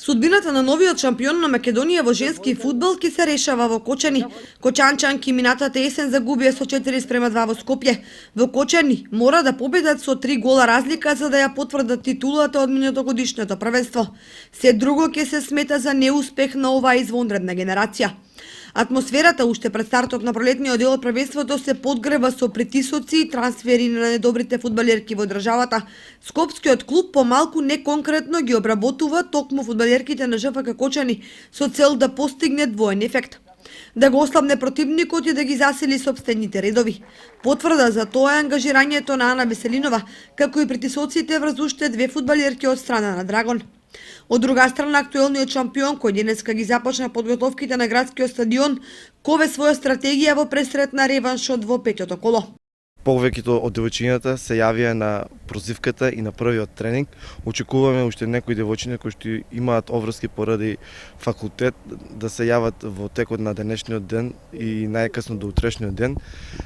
Судбината на новиот шампион на Македонија во женски фудбал ќе се решава во Кочани. Кочанчанки минатата есен загубија со 4:2 во Скопје. Во Кочани мора да победат со 3 гола разлика за да ја потврдат титулата од минатогодишното првенство. Се друго ќе се смета за неуспех на оваа извонредна генерација. Атмосферата уште пред стартот на пролетниот дел од првенството се подгрева со притисоци и трансфери на недобрите фудбалерки во државата. Скопскиот клуб помалку неконкретно ги обработува токму фудбалерките на ЖФК Кочани со цел да постигне двоен ефект: да го ослабне противникот и да ги засили сопствените редови. Потврда за тоа е ангажирањето на Ана Веселинова, како и притисоците врз уште две фудбалерки од страна на Драгон. Од друга страна, актуелниот шампион, кој денеска ги започна подготовките на градскиот стадион, кове своја стратегија во пресретна реваншот во петото коло. Повеќето од девојчињата се јавија на прозивката и на првиот тренинг. Очекуваме уште некои девојчиња кои што имаат обврски поради факултет да се јават во текот на денешниот ден и најкасно до утрешниот ден.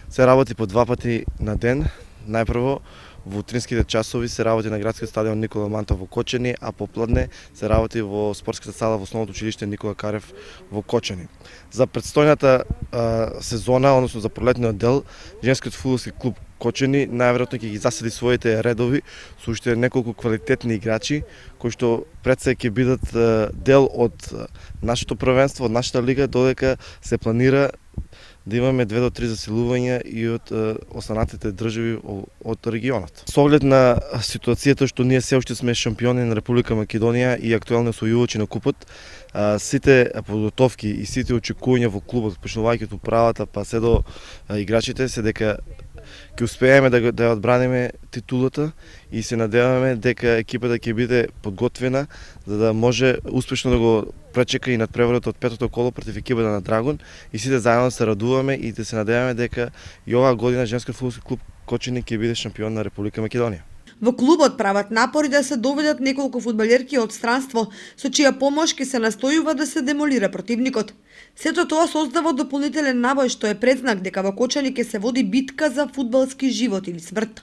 Се работи по 2 пати на ден. Најпрво во утринските часови се работи на градскиот стадион Никола Мантов во Кочани, а попладне се работи во спортската сала во основното училиште Никола Карев во Кочани. За предстојната сезона, односно за пролетниот дел, женскиот фудбалски клуб Кочани најверојатно ќе ги заседи своите редови со уште неколку квалитетни играчи кои што пред се ќе бидат дел од нашето првенство, од нашата лига, додека се планира да имаме 2 до 3 засилувања и од останатите држави од регионот. Со оглед на ситуацијата што ние се уште сме шампиони на Република Македонија и актуелни освојувачи на купот, сите подготовки и сите очекувања во клубот, почнувајќи од управата па се до играчите, се дека ќе успееме да ја одбраниме титулата и се надеваме дека екипата ќе биде подготвена за да може успешно да го пречека и надпреварот од петото коло против екипата на Драгон, и сите заедно се радуваме и да се надеваме дека и оваа година женскиот фудбалски клуб Кочани ќе биде шампион на Република Македонија. Во клубот прават напори да се доведат неколку фудбалерки од странство, со чија помош ќе се настојува да се демолира противникот. Сето тоа создава дополнителен набој што е предзнак дека во Кочани ќе се води битка за фудбалски живот или смрт.